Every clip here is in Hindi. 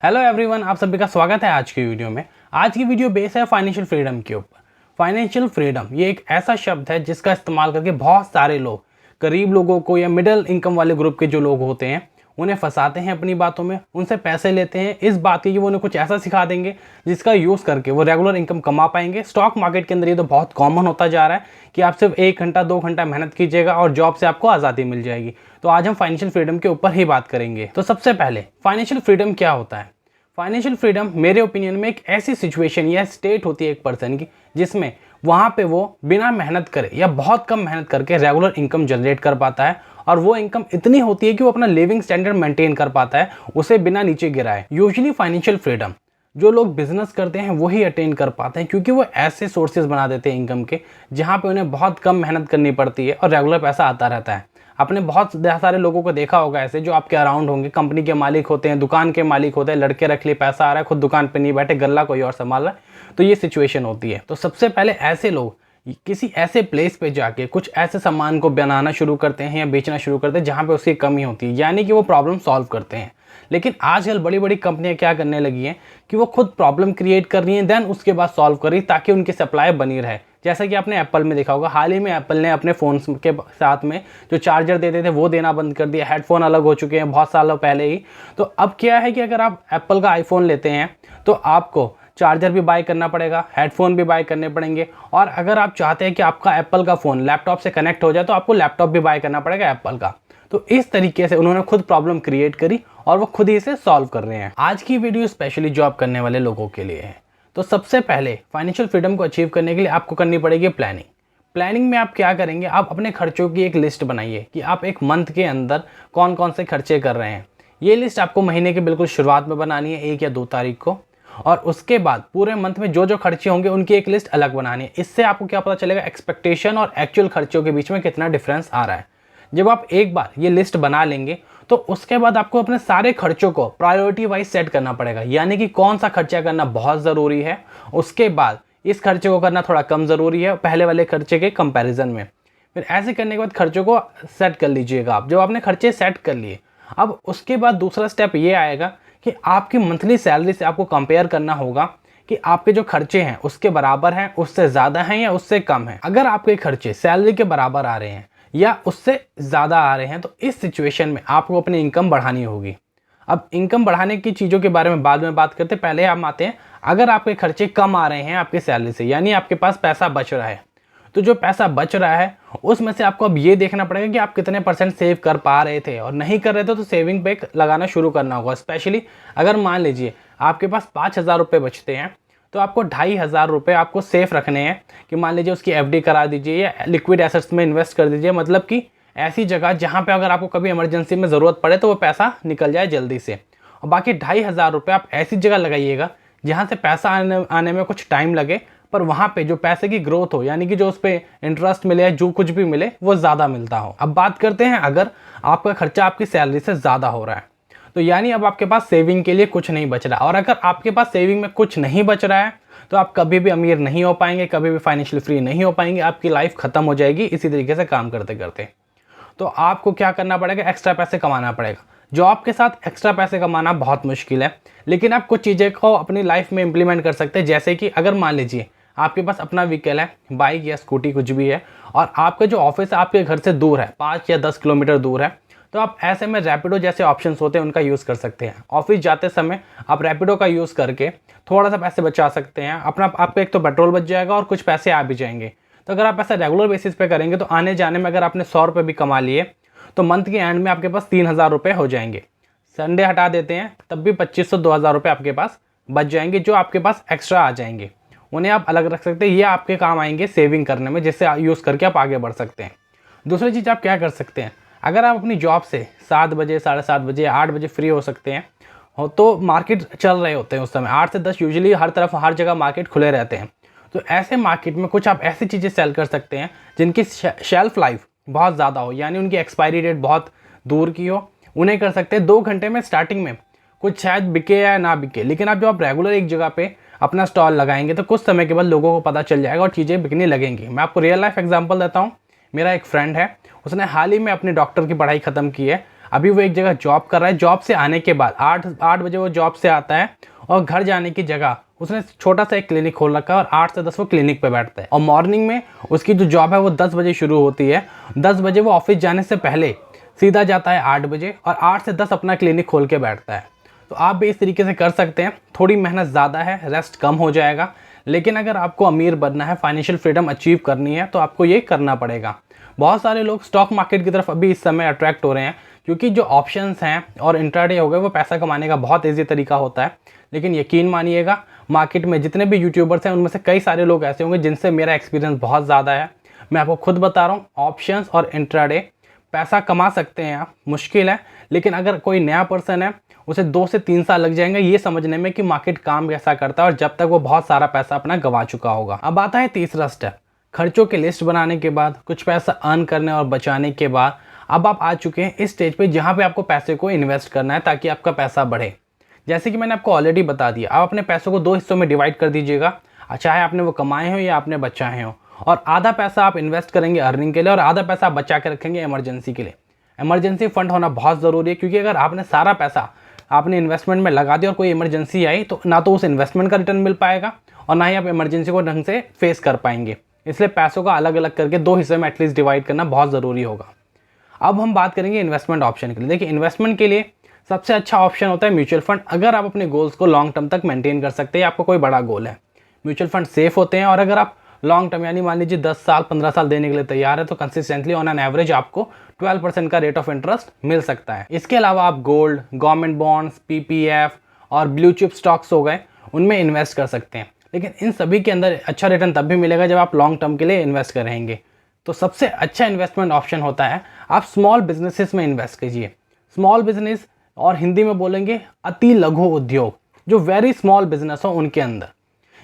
हेलो एवरीवन, आप सभी का स्वागत है आज की वीडियो में। आज की वीडियो बेस है फाइनेंशियल फ्रीडम के ऊपर। फाइनेंशियल फ्रीडम ये एक ऐसा शब्द है जिसका इस्तेमाल करके बहुत सारे लोग, गरीब लोगों को या मिडिल इनकम वाले ग्रुप के जो लोग होते हैं उन्हें फंसाते हैं अपनी बातों में, उनसे पैसे लेते हैं इस बात की कि वो उन्हें कुछ ऐसा सिखा देंगे जिसका यूज़ करके वो रेगुलर इनकम कमा पाएंगे। स्टॉक मार्केट के अंदर ये तो बहुत कॉमन होता जा रहा है कि आप सिर्फ 1 घंटा 2 घंटा मेहनत कीजिएगा और जॉब से आपको आज़ादी मिल जाएगी। तो आज हम फाइनेंशियल फ्रीडम के ऊपर ही बात करेंगे। तो सबसे पहले फाइनेंशियल फ्रीडम क्या होता है? फाइनेंशियल फ्रीडम मेरे ओपिनियन में एक ऐसी सिचुएशन या स्टेट होती है एक पर्सन की जिसमें वहाँ पे वो बिना मेहनत करे या बहुत कम मेहनत करके रेगुलर इनकम जनरेट कर पाता है और वो इनकम इतनी होती है कि वो अपना लिविंग स्टैंडर्ड मेंटेन कर पाता है, उसे बिना नीचे गिराए। यूजुअली फाइनेंशियल फ्रीडम जो लोग बिजनेस करते हैं वही अटेन कर पाते हैं क्योंकि वो ऐसे सोर्सेज बना देते हैं इनकम के जहाँ पे उन्हें बहुत कम मेहनत करनी पड़ती है और रेगुलर पैसा आता रहता है। आपने बहुत सारे लोगों को देखा होगा ऐसे जो आपके अराउंड होंगे, कंपनी के मालिक होते हैं, दुकान के मालिक होते हैं, लड़के रख लिए, पैसा आ रहा है, खुद दुकान पे नहीं बैठे, गल्ला कोई और संभाल रहा है। तो ये सिचुएशन होती है। तो सबसे पहले ऐसे लोग किसी ऐसे प्लेस पे जाके कुछ ऐसे सामान को बनाना शुरू करते हैं या बेचना शुरू करते हैं जहाँ पे उसकी कमी होती है, यानी कि वो प्रॉब्लम सॉल्व करते हैं। लेकिन आजकल बड़ी बड़ी कंपनियां क्या करने लगी हैं कि वो खुद प्रॉब्लम क्रिएट कर रही हैं, देन उसके बाद सॉल्व कर रही ताकि उनकी सप्लाई बनी रहे। जैसा कि आपने एप्पल में देखा होगा, हाल ही में एप्पल ने अपने फ़ोन्स के साथ में जो चार्जर देते थे वो देना बंद कर दिया। हेडफोन अलग हो चुके हैं बहुत सालों पहले ही। तो अब क्या है कि अगर आप एप्पल का आईफोन लेते हैं तो आपको चार्जर भी बाय करना पड़ेगा, हेडफोन भी बाय करने पड़ेंगे, और अगर आप चाहते हैं कि आपका एप्पल का फ़ोन लैपटॉप से कनेक्ट हो जाए तो आपको लैपटॉप भी बाय करना पड़ेगा एप्पल का। तो इस तरीके से उन्होंने खुद प्रॉब्लम क्रिएट करी और वो खुद ही इसे सॉल्व कर रहे हैं। आज की वीडियो स्पेशली जॉब करने वाले लोगों के लिए है। तो सबसे पहले फाइनेंशियल फ्रीडम को अचीव करने के लिए आपको करनी पड़ेगी प्लानिंग। प्लानिंग में आप क्या करेंगे, आप अपने खर्चों की एक लिस्ट बनाइए कि आप एक मंथ के अंदर कौन कौन से खर्चे कर रहे हैं। ये लिस्ट आपको महीने की बिल्कुल शुरुआत में बनानी है, 1 या 2 तारीख को, और उसके बाद पूरे मंथ में जो जो खर्चे होंगे उनकी एक लिस्ट अलग बनानी है। इससे आपको क्या पता चलेगा एक्सपेक्टेशन और एक्चुअल खर्चों के बीच में कितना डिफरेंस आ रहा है। जब आप एक बार ये लिस्ट बना लेंगे तो उसके बाद आपको अपने सारे खर्चों को प्रायोरिटी वाइज सेट करना पड़ेगा, यानी कि कौन सा खर्चा करना बहुत ज़रूरी है, उसके बाद इस खर्चे को करना थोड़ा कम ज़रूरी है पहले वाले खर्चे के कंपैरिजन में। फिर ऐसे करने के बाद खर्चों को सेट कर लीजिएगा आप। जब आपने खर्चे सेट कर लिए, अब उसके बाद दूसरा स्टेप ये आएगा कि आपकी मंथली सैलरी से आपको कंपेयर करना होगा कि आपके जो खर्चे हैं उसके बराबर हैं, उससे ज़्यादा हैं या उससे कम हैं। अगर आपके खर्चे सैलरी के बराबर आ रहे हैं या उससे ज़्यादा आ रहे हैं तो इस सिचुएशन में आपको अपनी इनकम बढ़ानी होगी। अब इनकम बढ़ाने की चीज़ों के बारे में बाद में बात करते, पहले हम आते हैं अगर आपके खर्चे कम आ रहे हैं आपकी सैलरी से, यानी आपके पास पैसा बच रहा है, तो जो पैसा बच रहा है उसमें से आपको अब ये देखना पड़ेगा कि आप कितने परसेंट सेव कर पा रहे थे, और नहीं कर रहे थे तो सेविंग पे लगाना शुरू करना होगा। स्पेशली अगर मान लीजिए आपके पास 5,000 रुपये बचते हैं तो आपको 2,500 रुपये आपको सेफ रखने हैं कि मान लीजिए उसकी एफडी करा दीजिए या लिक्विड एसेट्स में इन्वेस्ट कर दीजिए, मतलब कि ऐसी जगह जहाँ पे अगर आपको कभी इमरजेंसी में ज़रूरत पड़े तो वो पैसा निकल जाए जल्दी से। और बाकी 2,500 रुपये आप ऐसी जगह लगाइएगा जहाँ से पैसा आने में कुछ टाइम लगे, पर वहाँ पे जो पैसे की ग्रोथ हो, यानी कि जो उस पर इंटरेस्ट मिले या जो कुछ भी मिले वो ज़्यादा मिलता हो। अब बात करते हैं अगर आपका खर्चा आपकी सैलरी से ज़्यादा हो रहा है तो यानी अब आपके पास सेविंग के लिए कुछ नहीं बच रहा, और अगर आपके पास सेविंग में कुछ नहीं बच रहा है तो आप कभी भी अमीर नहीं हो पाएंगे, कभी भी फाइनेंशियल फ्री नहीं हो पाएंगे, आपकी लाइफ खत्म हो जाएगी इसी तरीके से काम करते करते। तो आपको क्या करना पड़ेगा, एक्स्ट्रा पैसे कमाना पड़ेगा। जॉब के साथ एक्स्ट्रा पैसे कमाना बहुत मुश्किल है, लेकिन आप कुछ चीज़ें को अपनी लाइफ में इंप्लीमेंट कर सकते हैं। जैसे कि अगर मान लीजिए आपके पास अपना व्हीकल है, बाइक या स्कूटी कुछ भी है, और आपका जो ऑफिस है आपके घर से दूर है, 5 या 10 किलोमीटर दूर है, तो आप ऐसे में रैपिडो जैसे ऑप्शंस होते हैं उनका यूज़ कर सकते हैं। ऑफिस जाते समय आप रैपिडो का यूज़ करके थोड़ा सा पैसे बचा सकते हैं अपना। आपका एक तो पेट्रोल बच जाएगा और कुछ पैसे आ भी जाएंगे। तो अगर आप ऐसा रेगुलर बेसिस पे करेंगे तो आने जाने में अगर आपने 100 रुपये भी कमा लिए तो मंथ के एंड में आपके पास 3,000 रुपये हो जाएंगे। संडे हटा देते हैं तब भी 2,500-2,000 रुपये आपके पास बच जाएंगे, जो आपके पास एक्स्ट्रा आ जाएंगे। उन्हें आप अलग रख सकते हैं, ये आपके काम आएंगे सेविंग करने में, जिससे यूज़ करके आप आगे बढ़ सकते हैं। दूसरी चीज़ आप क्या कर सकते हैं, अगर आप अपनी जॉब से 7 बजे, 7:30 बजे, 8 बजे फ्री हो सकते हैं हो तो मार्केट चल रहे होते हैं उस समय 8 से 10 यूजुअली हर तरफ हर जगह मार्केट खुले रहते हैं। तो ऐसे मार्केट में कुछ आप ऐसी चीज़ें सेल कर सकते हैं जिनकी शेल्फ लाइफ बहुत ज़्यादा हो, यानी उनकी एक्सपायरी डेट बहुत दूर की हो। उन्हें कर सकते हैं 2 घंटे में स्टार्टिंग में कुछ शायद बिके या ना बिके, लेकिन आप जो आप रेगुलर एक जगह पे अपना स्टॉल लगाएंगे तो कुछ समय के बाद लोगों को पता चल जाएगा और चीज़ें बिकने लगेंगी। मैं आपको रियल लाइफ एग्जांपल देता हूँ। मेरा एक फ्रेंड है, उसने हाल ही में अपनी डॉक्टर की पढ़ाई ख़त्म की है। अभी वो एक जगह जॉब कर रहा है, जॉब से आने के बाद 8 बजे वो जॉब से आता है और घर जाने की जगह उसने छोटा सा एक क्लिनिक खोल रखा है और 8 से 10 वो क्लिनिक पे बैठता है। और मॉर्निंग में उसकी जो जॉब है वो 10 बजे शुरू होती है। 10 बजे वो ऑफिस जाने से पहले सीधा जाता है 8 बजे और 8 से 10 अपना क्लिनिक खोल के बैठता है। तो आप भी इस तरीके से कर सकते हैं। थोड़ी मेहनत ज़्यादा है, रेस्ट कम हो जाएगा, लेकिन अगर आपको अमीर बनना है, फाइनेंशियल फ्रीडम अचीव करनी है, तो आपको ये करना पड़ेगा। बहुत सारे लोग स्टॉक मार्केट की तरफ अभी इस समय अट्रैक्ट हो रहे हैं, क्योंकि जो ऑप्शंस हैं और इंट्राडे हो गए वो पैसा कमाने का बहुत ईजी तरीका होता है। लेकिन यकीन मानिएगा, मार्केट में जितने भी यूट्यूबर्स हैं उनमें से कई सारे लोग ऐसे होंगे जिनसे मेरा एक्सपीरियंस बहुत ज़्यादा है। मैं आपको खुद बता रहा हूँ, ऑप्शंस और इंट्राडे पैसा कमा सकते हैं आप, मुश्किल है, लेकिन अगर कोई नया पर्सन है उसे 2 से 3 साल लग जाएंगे ये समझने में कि मार्केट काम कैसा करता है, और जब तक वो बहुत सारा पैसा अपना गंवा चुका होगा। अब आता है तीसरा स्टेप, खर्चों की लिस्ट बनाने के बाद, कुछ पैसा अर्न करने और बचाने के बाद अब आप आ चुके हैं इस स्टेज पे जहाँ पे आपको पैसे को इन्वेस्ट करना है ताकि आपका पैसा बढ़े। जैसे कि मैंने आपको ऑलरेडी बता दिया, आप अपने पैसों को 2 हिस्सों में डिवाइड कर दीजिएगा, चाहे आपने वो कमाए हो या आपने बचाए हो। और आधा पैसा आप इन्वेस्ट करेंगे अर्निंग के लिए और आधा पैसा आप बचा के रखेंगे इमरजेंसी के लिए। इमरजेंसी फंड होना बहुत ज़रूरी है, क्योंकि अगर आपने सारा पैसा आपने इन्वेस्टमेंट में लगा दिया और कोई इमरजेंसी आई तो ना तो उस इन्वेस्टमेंट का रिटर्न मिल पाएगा और ना ही आप इमरजेंसी को ढंग से फेस कर पाएंगे। इसलिए पैसों का अलग अलग करके 2 हिस्से में एटलीस्ट डिवाइड करना बहुत ज़रूरी होगा। अब हम बात करेंगे इन्वेस्टमेंट ऑप्शन के लिए। देखिए, इन्वेस्टमेंट के लिए सबसे अच्छा ऑप्शन होता है म्यूचुअल फंड। अगर आप अपने गोल्स को लॉन्ग टर्म तक मेंटेन कर सकते हैं, आपको कोई बड़ा गोल है, म्यूचुअल फंड सेफ होते हैं। और अगर आप लॉन्ग टर्म यानी मान लीजिए 10 साल 15 साल देने के लिए तैयार है, तो कंसिस्टेंटली ऑन एन एवरेज आपको 12% का रेट ऑफ इंटरेस्ट मिल सकता है। इसके अलावा आप गोल्ड, गवर्नमेंट बॉन्ड्स, PPF और ब्लू चिप स्टॉक्स हो गए, उनमें इन्वेस्ट कर सकते हैं। लेकिन इन सभी के अंदर अच्छा रिटर्न तब भी मिलेगा जब आप लॉन्ग टर्म के लिए इन्वेस्ट करेंगे। तो सबसे अच्छा इन्वेस्टमेंट ऑप्शन होता है आप स्मॉल बिजनेसेस में इन्वेस्ट कीजिए। स्मॉल बिजनेस, और हिंदी में बोलेंगे अति लघु उद्योग, जो वेरी स्मॉल बिजनेस हो उनके अंदर।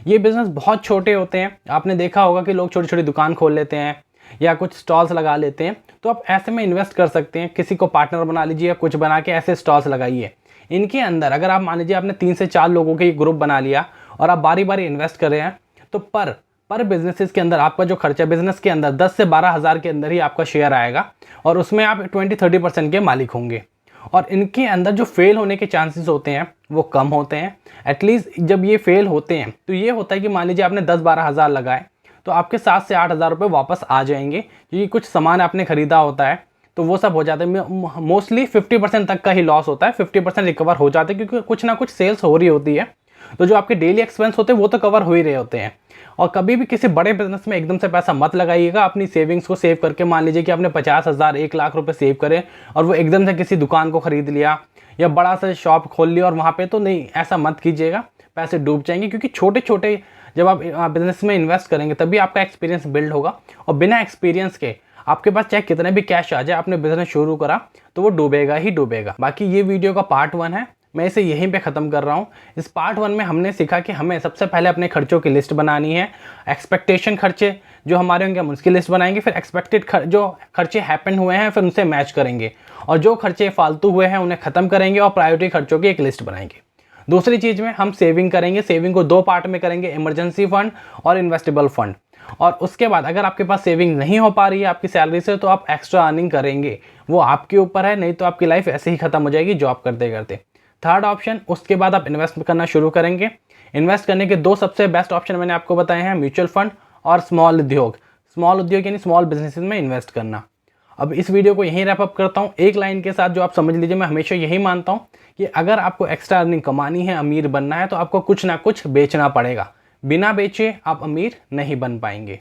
ये बिजनेस बहुत छोटे होते हैं। आपने देखा होगा कि लोग छोटी छोटी दुकान खोल लेते हैं या कुछ स्टॉल्स लगा लेते हैं, तो आप ऐसे में इन्वेस्ट कर सकते हैं। किसी को पार्टनर बना लीजिए या कुछ बना के ऐसे स्टॉल्स लगाइए। इनके अंदर अगर आप मान लीजिए आपने 3 से 4 लोगों के ग्रुप बना लिया और आप बारी बारी इन्वेस्ट कर रहे हैं, तो पर बिजनेसेस के अंदर आपका जो खर्चा, बिजनेस के अंदर 10 से 12 हज़ार के अंदर ही आपका शेयर आएगा और उसमें आप 20-30% के मालिक होंगे। और इनके अंदर जो फेल होने के चांसेस होते हैं वो कम होते हैं। एटलीस्ट जब ये फेल होते हैं तो ये होता है कि मान लीजिए आपने 10-12 हज़ार लगाए तो आपके 7 से 8 हज़ार रुपये वापस आ जाएंगे, क्योंकि कुछ सामान आपने खरीदा होता है तो वो सब हो जाता है। मोस्टली 50% तक का ही लॉस होता है, 50% रिकवर हो जाते हैं, क्योंकि कुछ ना कुछ सेल्स हो रही होती है। तो जो आपके डेली एक्सपेंस होते हैं वो तो कवर हो ही रहे होते हैं। और कभी भी किसी बड़े बिजनेस में एकदम से पैसा मत लगाइएगा। अपनी सेविंग्स को सेव करके, मान लीजिए कि आपने 50,000 1 लाख रुपए सेव करे और वो एकदम से किसी दुकान को खरीद लिया या बड़ा सा शॉप खोल लिया और वहाँ पे, तो नहीं, ऐसा मत कीजिएगा, पैसे डूब जाएंगे। क्योंकि छोटे छोटे जब आप बिजनेस में इन्वेस्ट करेंगे तभी आपका एक्सपीरियंस बिल्ड होगा, और बिना एक्सपीरियंस के आपके पास चाहे कितने भी कैश आ जाए, आपने बिजनेस शुरू करा तो वो डूबेगा ही डूबेगा। बाकी ये वीडियो का पार्ट 1 है, मैं इसे यहीं पे ख़त्म कर रहा हूँ। इस पार्ट 1 में हमने सीखा कि हमें सबसे पहले अपने खर्चों की लिस्ट बनानी है। एक्सपेक्टेशन खर्चे जो हमारे होंगे हम उसकी लिस्ट बनाएंगे, फिर एक्सपेक्टेड जो खर्चे हैपन हुए हैं फिर उनसे मैच करेंगे, और जो खर्चे फालतू हुए हैं उन्हें ख़त्म करेंगे और प्रायोरिटी खर्चों की एक लिस्ट बनाएंगे। दूसरी चीज़ में हम सेविंग करेंगे। सेविंग को 2 पार्ट में करेंगे, इमरजेंसी फंड और इन्वेस्टेबल फंड। और उसके बाद अगर आपके पास सेविंग नहीं हो पा रही है आपकी सैलरी से, तो आप एक्स्ट्रा अर्निंग करेंगे, वो आपके ऊपर है, नहीं तो आपकी लाइफ ऐसे ही ख़त्म हो जाएगी जॉब करते करते। थर्ड ऑप्शन, उसके बाद आप इन्वेस्ट करना शुरू करेंगे। इन्वेस्ट करने के 2 सबसे बेस्ट ऑप्शन मैंने आपको बताए हैं, म्यूचुअल फंड और स्मॉल उद्योग। स्मॉल उद्योग यानी स्मॉल बिजनेसेस में इन्वेस्ट करना। अब इस वीडियो को यहीं रैप अप करता हूँ एक लाइन के साथ, जो आप समझ लीजिए। मैं हमेशा यही मानता हूँ कि अगर आपको एक्स्ट्रा अर्निंग कमानी है, अमीर बनना है, तो आपको कुछ ना कुछ बेचना पड़ेगा। बिना बेचे आप अमीर नहीं बन पाएंगे।